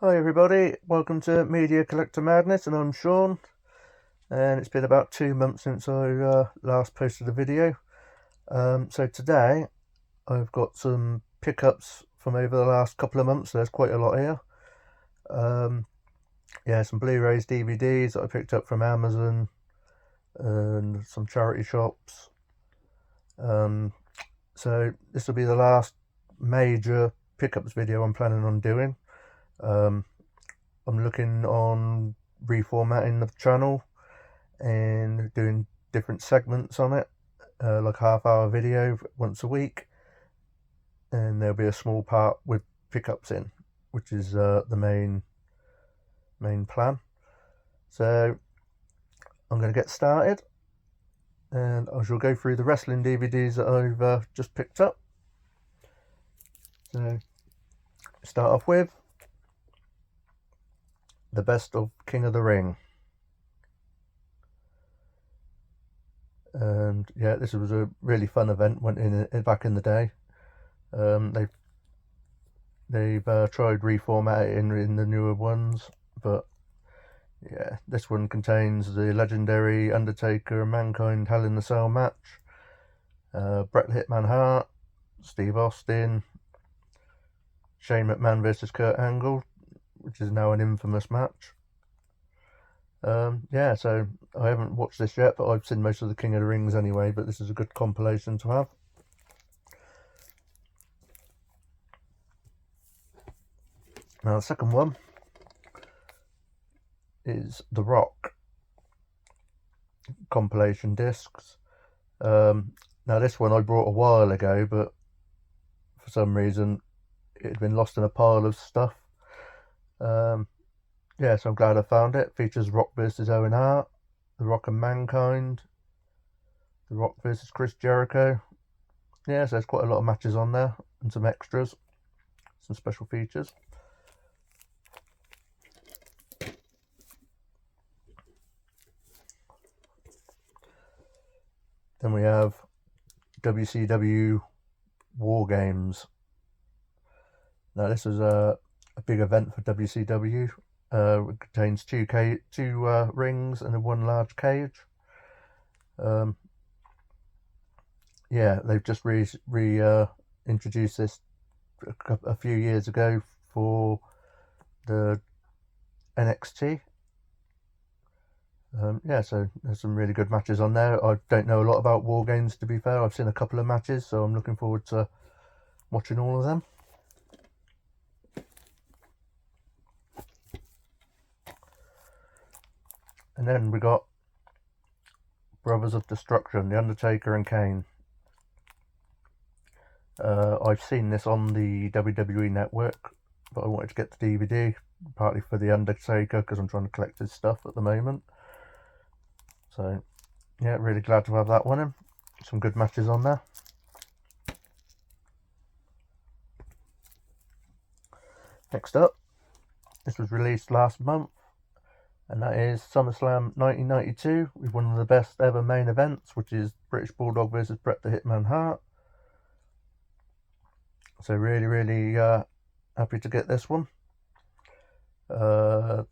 Hi everybody, welcome to Media Collector Madness, and I'm Sean, and it's been about 2 months since I last posted a video. So today I've got some pickups from over the last couple of months. There's quite a lot here. Some Blu-rays, DVDs that I picked up from Amazon and some charity shops. So this will be the last major pickups video I'm planning on doing. I'm looking on reformatting the channel and doing different segments on it, like half-hour video once a week, and there'll be a small part with pickups in, which is the main plan. So I'm going to get started, and I shall go through the wrestling DVDs that I've just picked up. So start off with the best of King of the Ring. And yeah, this was a really fun event. Went in back in the day. They've tried reformatting in the newer ones, but yeah, this one contains the legendary Undertaker and Mankind Hell in the Cell match, Bret Hitman Hart, Steve Austin, Shane McMahon versus Kurt Angle, which is now an infamous match. So I haven't watched this yet, but I've seen most of the King of the Rings anyway, but this is a good compilation to have. Now the second one is The Rock compilation discs. Now this one I brought a while ago, but for some reason it had been lost in a pile of stuff. So I'm glad I found it. It features Rock versus Owen Hart, The Rock and Mankind, The Rock versus Chris Jericho. So there's quite a lot of matches on there and some extras, some special features. Then we have WCW War Games. Now this was a big event for WCW. It contains two rings and one large cage. They've just introduced this a few years ago for the NXT. So there's some really good matches on there. I don't know a lot about War Games, to be fair. I've seen a couple of matches, so I'm looking forward to watching all of them. And then we got Brothers of Destruction, The Undertaker and Kane. I've seen this on the WWE Network, but I wanted to get the DVD, partly for The Undertaker, because I'm trying to collect his stuff at the moment. So, yeah, really glad to have that one in. Some good matches on there. Next up, this was released last month, and that is SummerSlam 1992 with one of the best ever main events, which is British Bulldog versus Bret the Hitman Hart. So really happy to get this one.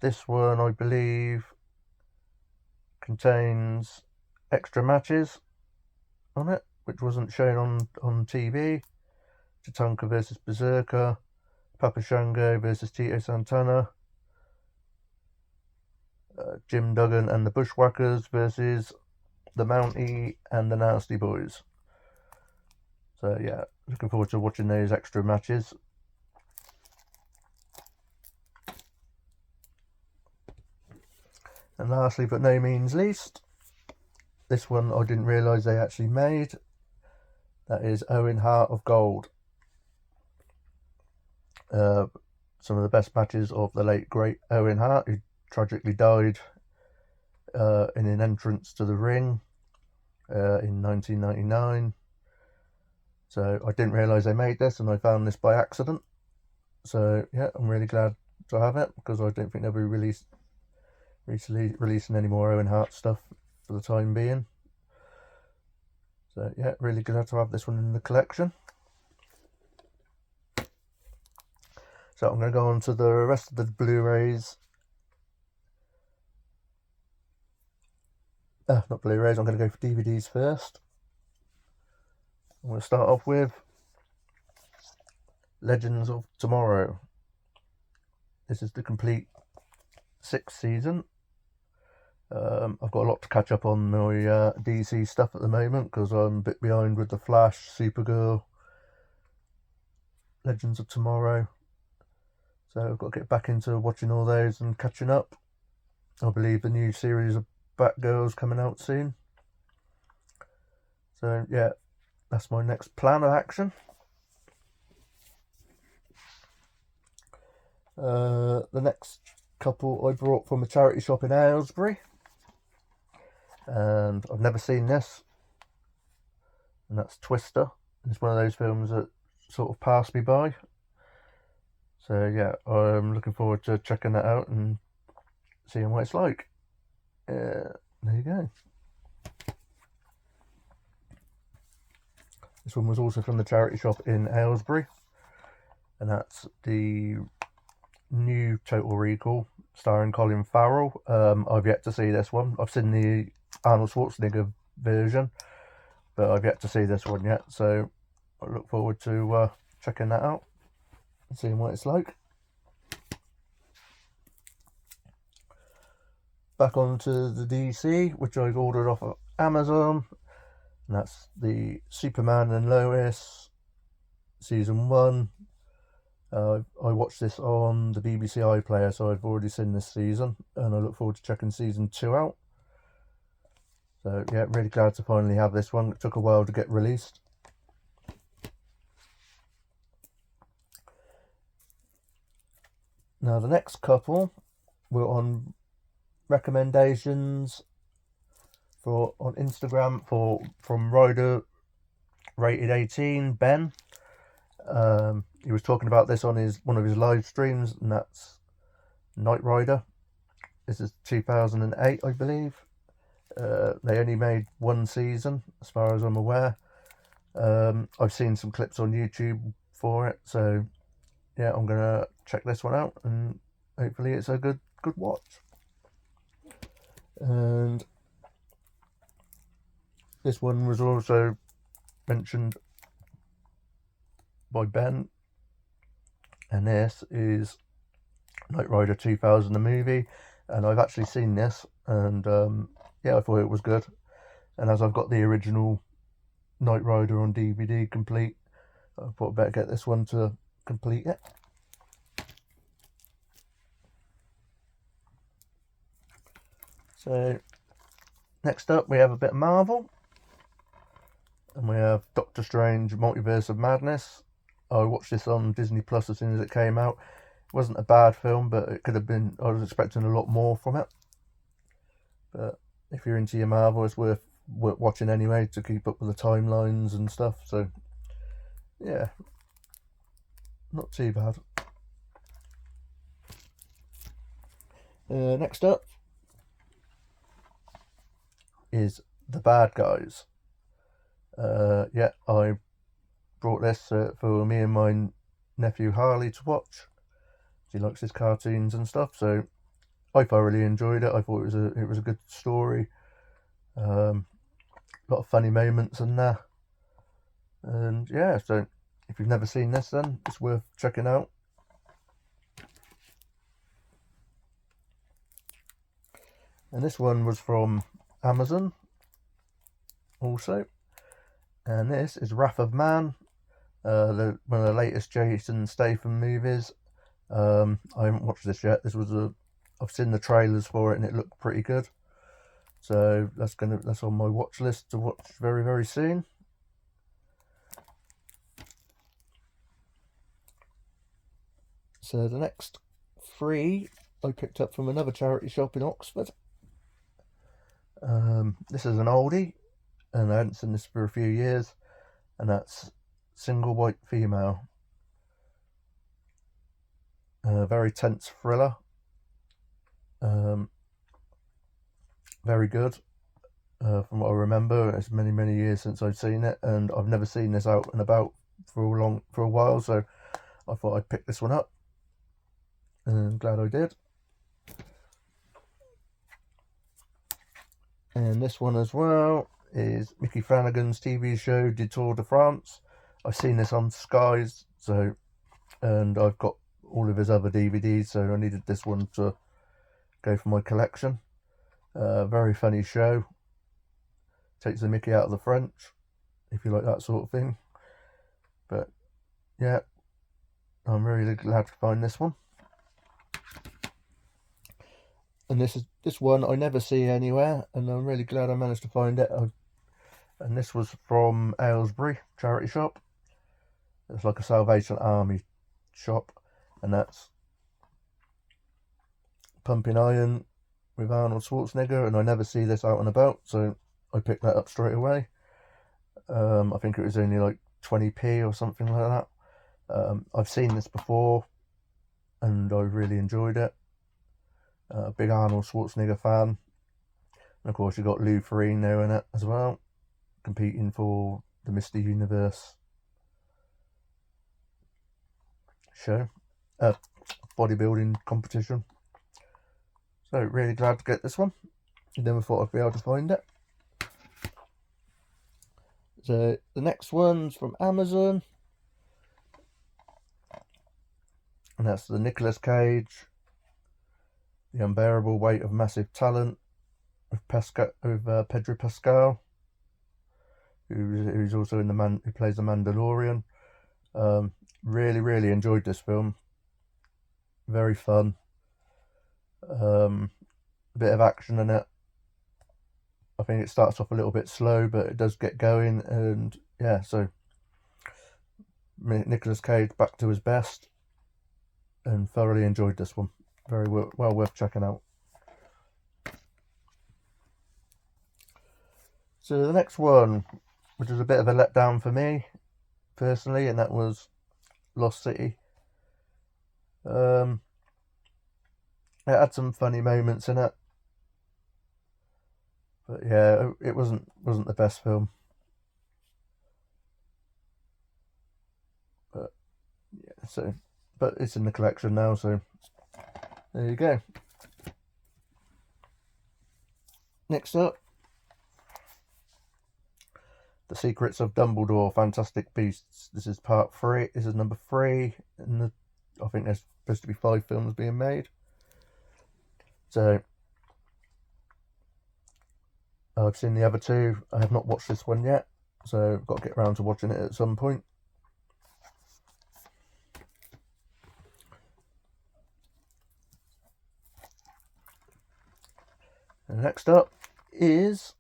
This one, I believe, contains extra matches on it, which wasn't shown on TV. Tatanka versus Berserker, Papa Shango versus Tito Santana, Jim Duggan and the Bushwhackers versus the Mountie and the Nasty Boys. So yeah, looking forward to watching those extra matches. And lastly, but no means least, this one I didn't realise they actually made. That is Owen Hart of Gold. Some of the best matches of the late great Owen Hart, who tragically died in an entrance to the ring in 1999. So I didn't realise they made this, and I found this by accident. So yeah, I'm really glad to have it, because I don't think they'll be releasing any more Owen Hart stuff for the time being. So yeah, really glad to have this one in the collection. So I'm going to go on to the rest of the Blu-rays. Not Blu-rays, I'm going to go for DVDs first. I'm going to start off with Legends of Tomorrow. This is the complete 6th season. I've got a lot to catch up on my DC stuff at the moment because I'm a bit behind with The Flash, Supergirl, Legends of Tomorrow. So I've got to get back into watching all those and catching up. I believe the new series of Batgirl's coming out soon. So yeah, that's my next plan of action. The next couple I brought from a charity shop in Aylesbury. And I've never seen this, and that's Twister. It's one of those films that sort of passed me by, so yeah, I'm looking forward to checking that out and seeing what it's like. There you go. This one was also from the charity shop in Aylesbury, and that's the new Total Recall starring Colin Farrell. I've yet to see this one. I've seen the Arnold Schwarzenegger version, but I've yet to see this one yet, so I look forward to checking that out and seeing what it's like. Back onto the DC, which I've ordered off of Amazon, and that's the Superman and Lois season 1. I watched this on the BBC iPlayer, so I've already seen this season, and I look forward to checking season 2 out. So yeah, really glad to finally have this one. It took a while to get released. Now the next couple were on recommendations on Instagram from Rider Rated 18 Ben. He was talking about this on one of his live streams, and that's Knight Rider. This is 2008, I believe. They only made 1 season, as far as I'm aware. I've seen some clips on YouTube for it, so yeah, I'm gonna check this one out, and hopefully it's a good watch. And this one was also mentioned by Ben, and this is Knight Rider 2000, the movie, and I've actually seen this, and yeah, I thought it was good. And as I've got the original Knight Rider on DVD complete, I thought I'd better get this one to complete it. So next up we have a bit of Marvel, and we have Doctor Strange Multiverse of Madness. I watched this on Disney Plus as soon as it came out. It wasn't a bad film, but it could have been, I was expecting a lot more from it. But if you're into your Marvel, it's worth watching anyway to keep up with the timelines and stuff. So yeah, not too bad. Next up is The Bad Guys. Yeah, I brought this for me and my nephew Harley to watch. He likes his cartoons and stuff, so I thoroughly enjoyed it. I thought it was a good story. A lot of funny moments in there, and yeah. So if you've never seen this, then it's worth checking out. And this one was from Amazon also, and this is Wrath of Man, one of the latest Jason Statham movies. I haven't watched this yet. I've seen the trailers for it, and it looked pretty good. So that's on my watch list to watch very, very soon. So the next 3 I picked up from another charity shop in Oxford. This is an oldie, and I hadn't seen this for a few years, and that's Single White Female. A very tense thriller. Very good. From what I remember, it's many years since I've seen it, and I've never seen this out and about for a while, so I thought I'd pick this one up. and I'm glad I did. And this one as well is Mickey Flanagan's TV show Du Tour de France. I've seen this on Sky's, so, and I've got all of his other DVDs, so I needed this one to go for my collection. Very funny show. Takes the Mickey out of the French, if you like that sort of thing. But yeah, I'm really glad to find this one. And this one I never see anywhere, and I'm really glad I managed to find it. And this was from Aylesbury charity shop. It's like a Salvation Army shop, and that's Pumping Iron with Arnold Schwarzenegger, and I never see this out and about, so I picked that up straight away. I think it was only like 20p or something like that. I've seen this before, and I really enjoyed it. Big Arnold Schwarzenegger fan. And of course, you've got Lou Ferrigno in it as well, competing for the Mr. Universe show, bodybuilding competition. So, really glad to get this one. Never thought I'd be able to find it. So, the next one's from Amazon, and that's the Nicolas Cage, The Unbearable Weight of Massive Talent, with Pedro Pascal, who's also in who plays the Mandalorian. Really enjoyed this film. Very fun. A bit of action in it. I think it starts off a little bit slow, but it does get going, and yeah, so Nicolas Cage back to his best, and thoroughly enjoyed this one. Very well worth checking out. So the next one, which was a bit of a letdown for me personally, and that was Lost City. It had some funny moments in it, but yeah, it wasn't the best film. But yeah, so, but it's in the collection now, so there you go. Next up, The Secrets of Dumbledore, Fantastic Beasts. This is part 3. This is number 3, and I think there's supposed to be 5 films being made. So I've seen the other 2. I have not watched this one yet, so I've got to get around to watching it at some point. And next up is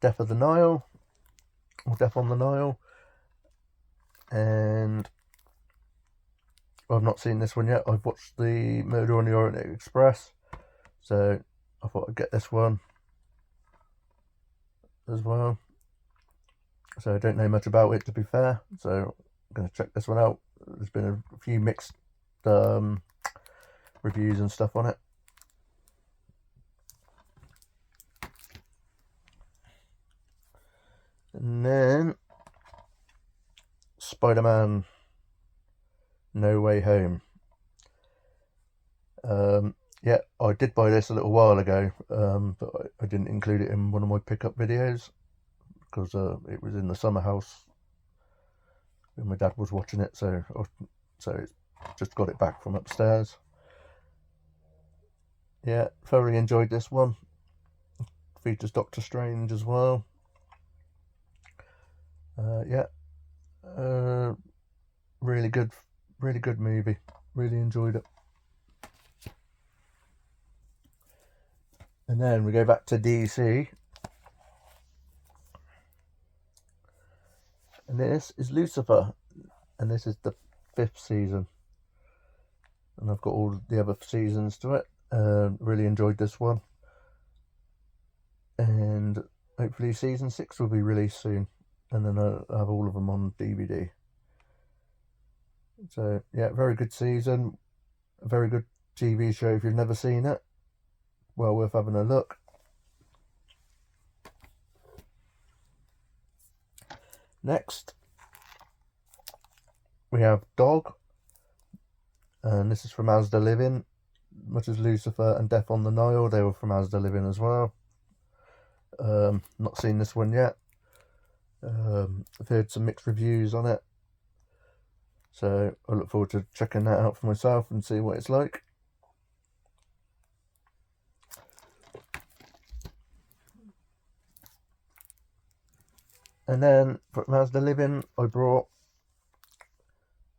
Death of the Nile, or Death on the Nile, and I've not seen this one yet. I've watched the Murder on the Orient Express, so I thought I'd get this one as well. So I don't know much about it, to be fair, so I'm going to check this one out. There's been a few mixed reviews and stuff on it. And then Spider-Man No Way Home. Yeah, I did buy this a little while ago, but I didn't include it in one of my pickup videos because it was in the summer house when my dad was watching it, so it's just got it back from upstairs. Yeah, thoroughly enjoyed this one. Features Doctor Strange as well. Yeah, really good movie. Really enjoyed it. And then we go back to DC, and this is Lucifer, and this is the 5th season, and I've got all the other seasons to it. Really enjoyed this one, and hopefully season 6 will be released soon, and then I'll have all of them on DVD. So yeah, very good season, a very good TV show if you've never seen it. Well worth having a look. Next, we have Dog, and this is from Asda Living. Much as Lucifer and Death on the Nile, they were from Asda Living as well. Not seen this one yet. I've heard some mixed reviews on it, so I look forward to checking that out for myself and see what it's like. And then from Asda Living, I brought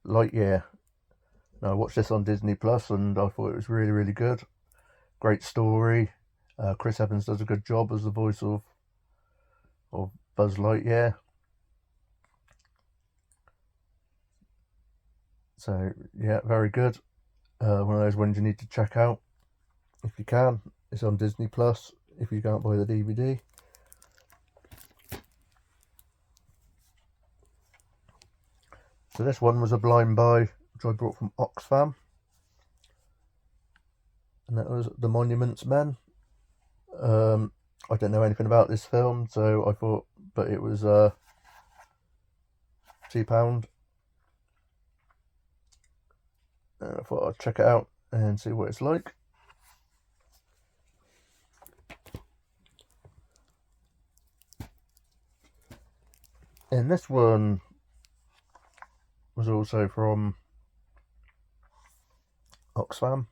Lightyear. Now I watched this on Disney Plus, and I thought it was really, really good. Great story. Chris Evans does a good job as the voice of Buzz Lightyear. So yeah, very good. One of those ones you need to check out if you can. It's on Disney Plus if you can't buy the DVD. So this one was a blind buy, which I brought from Oxfam, and that was The Monuments Men. I don't know anything about this film, so I thought, but it was £2, and I thought I'd check it out and see what it's like. And this one was also from Oxfam,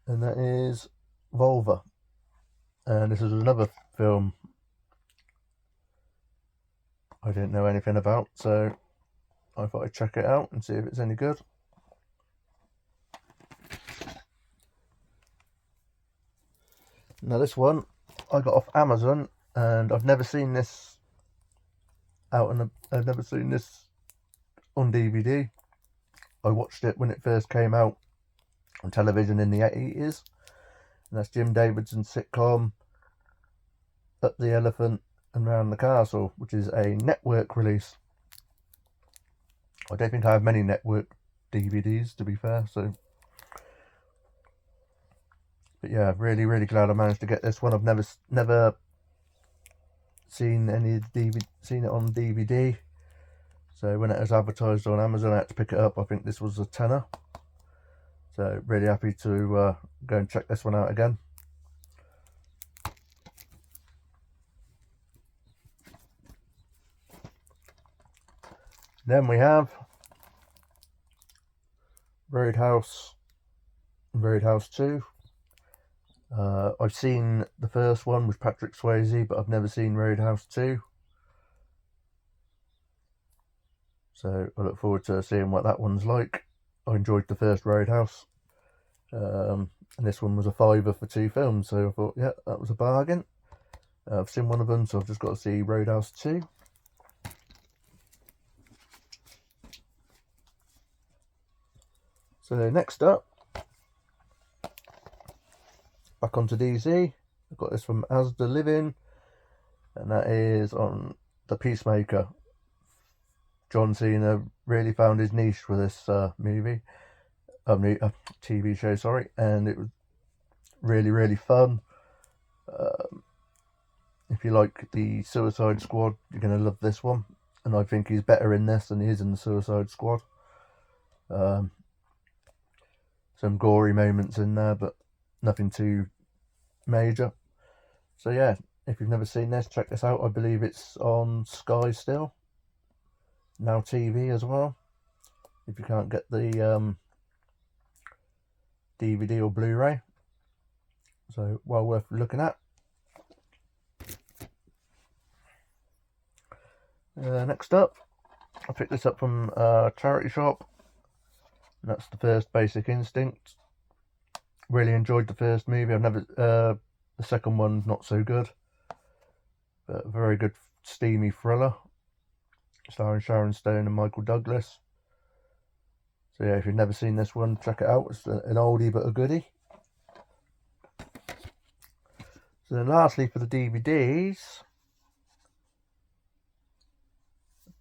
and that is Volva. And this is another film I didn't know anything about, so I thought I'd check it out and see if it's any good. Now this one I got off Amazon, and I've never seen this I've never seen this on DVD. I watched it when it first came out on television in the 80s, and that's Jim Davidson's sitcom Up the Elephant and Round the Castle, which is a network release. I don't think I have many network DVDs, to be fair, so but yeah, really, really glad I managed to get this one. I've never seen seen it on DVD, so when it was advertised on Amazon, I had to pick it up. I think this was a tenner, so really happy to go and check this one out again. Then we have Roadhouse and Roadhouse 2. I've seen the first one with Patrick Swayze, but I've never seen Roadhouse 2. So I look forward to seeing what that one's like. I enjoyed the first Roadhouse. And this one was a £5 for 2 films, so I thought, yeah, that was a bargain. I've seen one of them, so I've just got to see Roadhouse 2. So next up, back onto DC. I've got this from Asda Living, and that is on The Peacemaker. John Cena really found his niche with this TV show, sorry, and it was really, really fun. If you like the Suicide Squad, you're going to love this one, and I think he's better in this than he is in the Suicide Squad. Some gory moments in there, but nothing too major. So yeah, if you've never seen this, check this out. I believe it's on Sky still, Now TV as well, if you can't get the DVD or Blu-ray. So well worth looking at. Next up, I picked this up from a charity shop, and that's the first Basic Instinct. Really enjoyed the first movie. The second one's not so good, but a very good steamy thriller starring Sharon Stone and Michael Douglas. So yeah, if you've never seen this one, check it out. It's an oldie but a goodie. So then lastly, for the DVDs,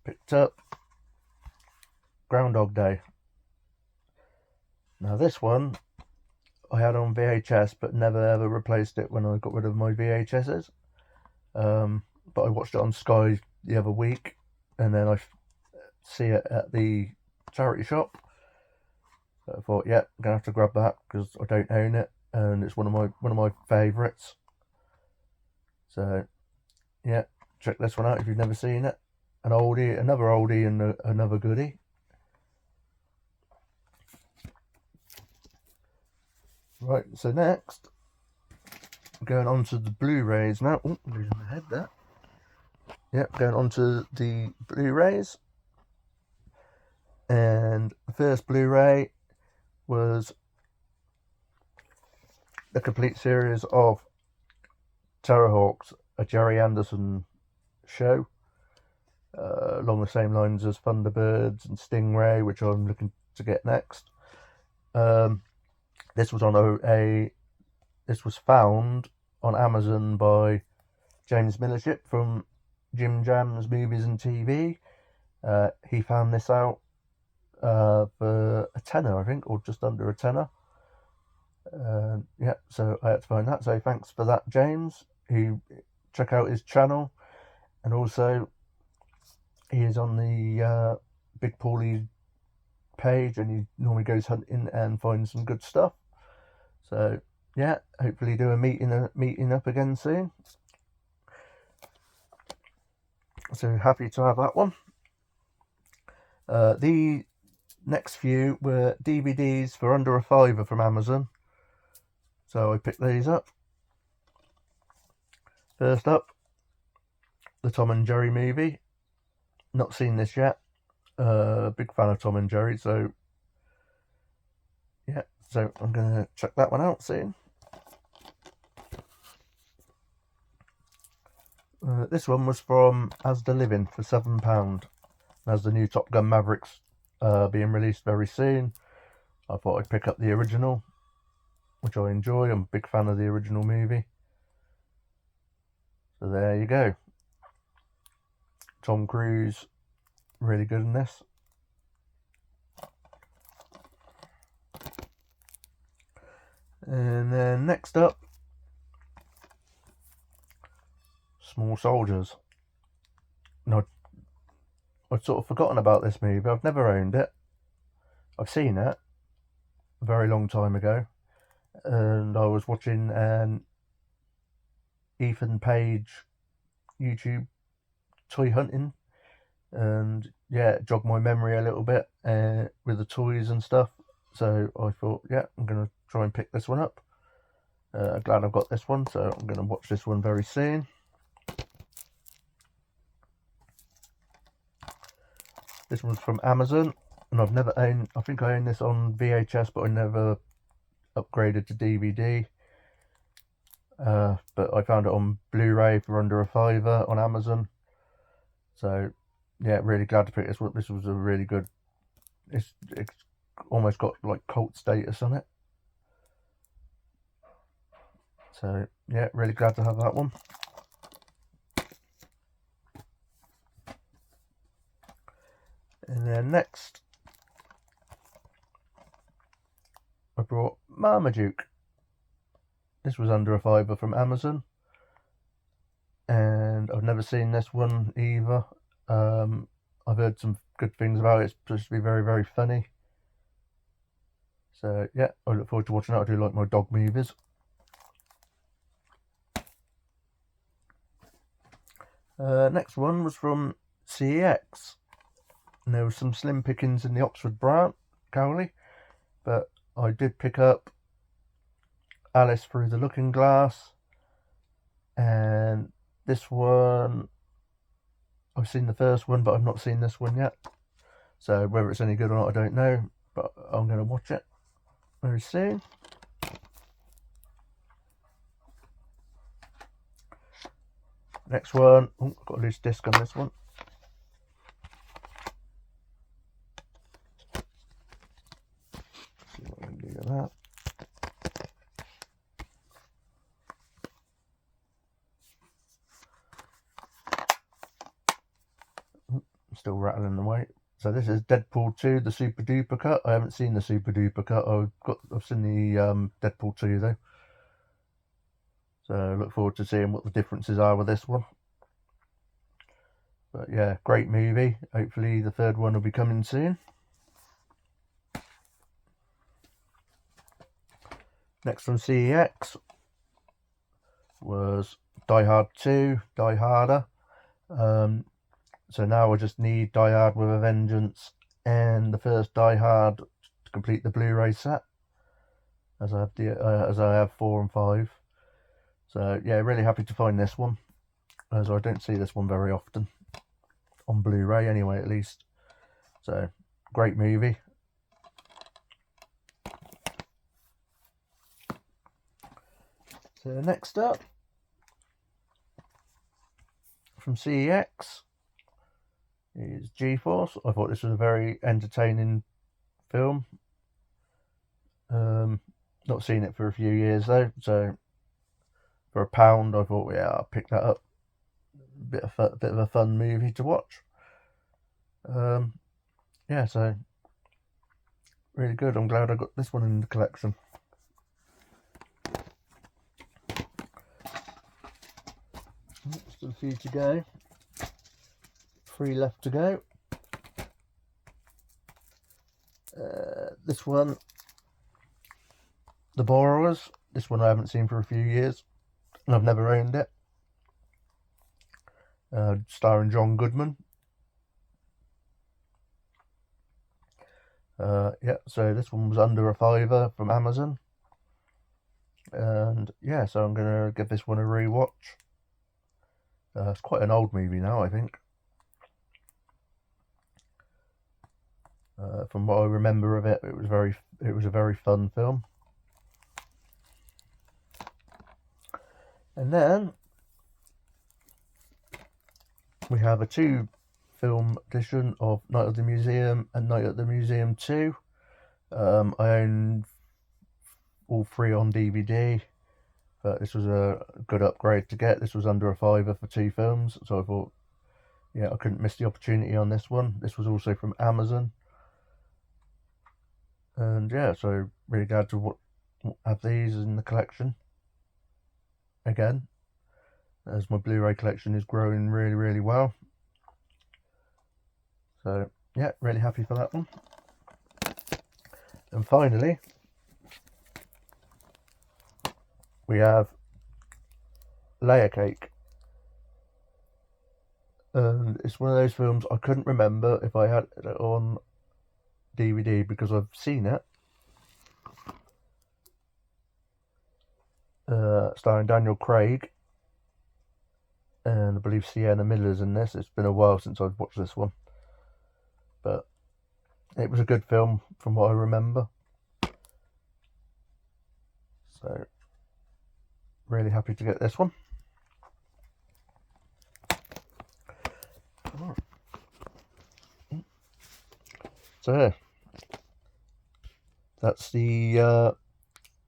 picked up Groundhog Day. Now this one I had on VHS, but never ever replaced it when I got rid of my VHSs. But I watched it on Sky the other week, and then I see it at the charity shop. So I thought, yeah, I'm gonna have to grab that because I don't own it, and it's one of my favourites. So yeah, check this one out if you've never seen it. An oldie, another oldie, and another goodie. Right, so next, going on to the Blu-rays now. Oh, losing my head there. Yep, going on to the Blu-rays. And the first Blu-ray was the complete series of Terrorhawks, a Jerry Anderson show, along the same lines as Thunderbirds and Stingray, which I'm looking to get next. This was on this was found on Amazon by James Millership from Jim Jam's Movies and TV. He found this out for a tenner, I think, or just under a tenner. Yeah, so I had to find that. So thanks for that, James. Check out his channel, and also he is on the Big Paulie page, and he normally goes hunting and finds some good stuff. So yeah, hopefully do a meeting up again soon. So happy to have that one. The next few were DVDs for under a £5 from Amazon. So I picked these up. First up, the Tom and Jerry movie. Not seen this yet. Big fan of Tom and Jerry, so yeah, so I'm gonna check that one out soon. This one was from Asda Living for £7. As the new Top Gun Mavericks being released very soon, I thought I'd pick up the original, which I enjoy. I'm a big fan of the original movie. So there you go. Tom Cruise, really good in this. And then next up, Small Soldiers. Now, I'd sort of forgotten about this movie. I've never owned it. I've seen it a very long time ago, and I was watching an Ethan Page YouTube toy hunting, and yeah, it jogged my memory a little bit with the toys and stuff. So I thought, yeah, I'm gonna try and pick this one up. Glad I've got this one, so I'm gonna watch this one very soon. This one's from Amazon, and I've never owned. I think I own this on VHS, but I never upgraded to DVD. But I found it on Blu-ray for under a £5 on Amazon. So yeah, really glad to pick this one. This was a really good. It's almost got like cult status on it. So yeah, really glad to have that one. And then next, I brought Marmaduke. This was under a £5 from Amazon, and I've never seen this one either. I've heard some good things about it. It's supposed to be very, very funny. So yeah, I look forward to watching that. I do like my dog movies. Next one was from CEX. And there was some slim pickings in the Oxford Brant Cowley, but I did pick up Alice Through the Looking Glass, and this one, I've seen the first one, but I've not seen this one yet. So whether it's any good or not, I don't know, but I'm going to watch it very soon. Next one, oh, I've got a loose disc on this one. See what I can do with that. Still rattling away. So this is Deadpool 2, the Super Duper cut. I haven't seen the Super Duper cut. I've seen the Deadpool 2 though. So I look forward to seeing what the differences are with this one. But yeah, great movie. Hopefully the third one will be coming soon. Next from CEX was Die Hard 2, Die Harder. So now I just need Die Hard with a Vengeance and the first Die Hard to complete the Blu-ray set, as I have 4 and 5. So yeah, really happy to find this one, as I don't see this one very often on Blu-ray anyway, at least. So great movie. So next up from CEX is G-Force. I thought this was a very entertaining film. Not seen it for a few years though, so for £1 I thought, yeah, I'll pick that up. Bit of a fun movie to watch. Yeah, so really good. I'm glad I got this one in the collection. Still a few to go. 3 left to go. This one, The Borrowers. This one I haven't seen for a few years, and I've never owned it. Starring John Goodman. Yeah, so this one was under £5 from Amazon, and yeah, so I'm gonna give this one a rewatch. It's quite an old movie now, I think. From what I remember of it, it was a very fun film. And then we have a 2-film edition of Night at the Museum and Night at the Museum 2. I own all 3 on DVD, but this was a good upgrade to get. This was under £5 for 2 films, so I thought, yeah, I couldn't miss the opportunity on this one. This was also from Amazon. And yeah, so really glad to have these in the collection again, as my Blu-ray collection is growing really, really well. So yeah, really happy for that one. And finally, we have Layer Cake. And it's one of those films I couldn't remember if I had it on DVD, because I've seen it. Starring Daniel Craig, and I believe Sienna Miller's in this. It's been a while since I've watched this one, but it was a good film from what I remember. So really happy to get this one. So that's the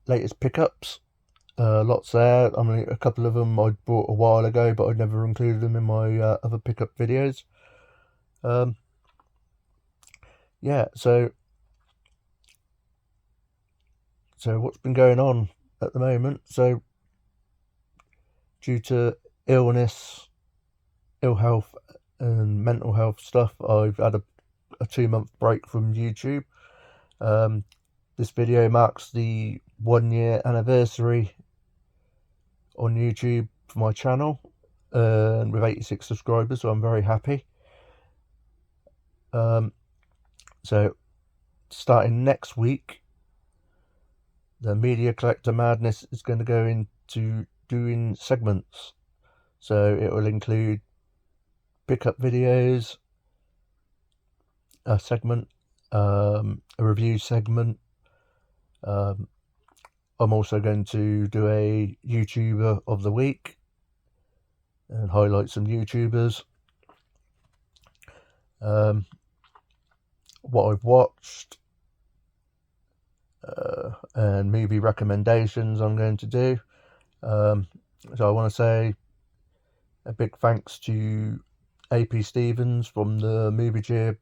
latest pickups. Lots there. I mean, a couple of them I bought a while ago, but I'd never included them in my other pickup videos. Yeah, so what's been going on at the moment? So due to illness, ill health and mental health stuff, I've had a 2-month break from YouTube. This video marks the 1-year anniversary on YouTube for my channel, and with 86 subscribers, so I'm very happy. So starting next week, the Media Collector Madness is going to go into doing segments. So it will include pickup videos, a segment, a review segment. I'm also going to do a YouTuber of the week and highlight some YouTubers. What I've watched, and movie recommendations I'm going to do. So I want to say a big thanks to AP Stevens from the Movie Cheer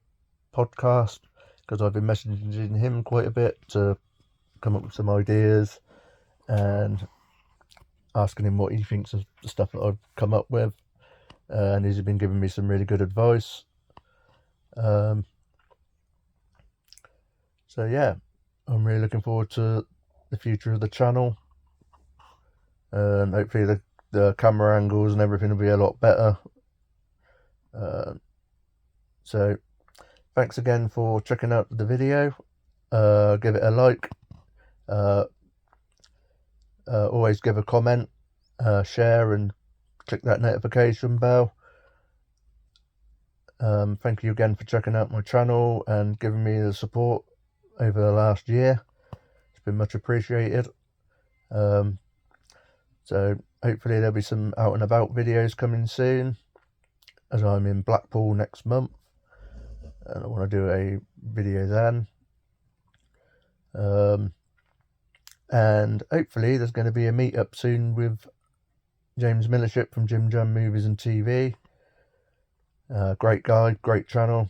podcast, because I've been messaging him quite a bit to come up with some ideas and asking him what he thinks of the stuff that I've come up with, and he's been giving me some really good advice. So yeah, I'm really looking forward to the future of the channel, and hopefully the camera angles and everything will be a lot better. So thanks again for checking out the video. Give it a like, always give a comment, share, and click that notification bell. Thank you again for checking out my channel and giving me the support over the last year. It's been much appreciated. So hopefully there'll be some out and about videos coming soon, as I'm in Blackpool next month and I want to do a video then. And hopefully there's going to be a meet-up soon with James Millership from Jim Jam Movies and TV. Great guy, great channel.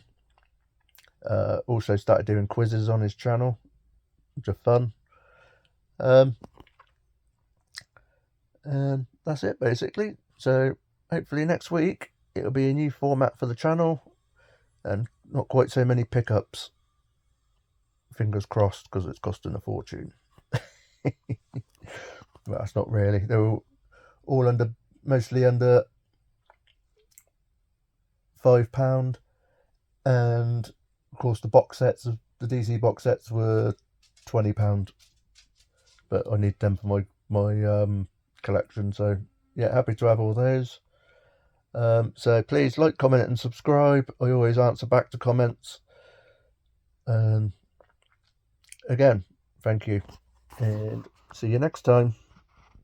Also started doing quizzes on his channel, which are fun. And that's it basically. So hopefully next week it'll be a new format for the channel and not quite so many pickups. Fingers crossed, because it's costing a fortune. Well, that's not really. They're all mostly under £5, and of course the box sets of the DC box sets were £20, but I need them for my collection. So yeah, happy to have all those. So please like, comment, and subscribe. I always answer back to comments. Again, thank you, and see you next time.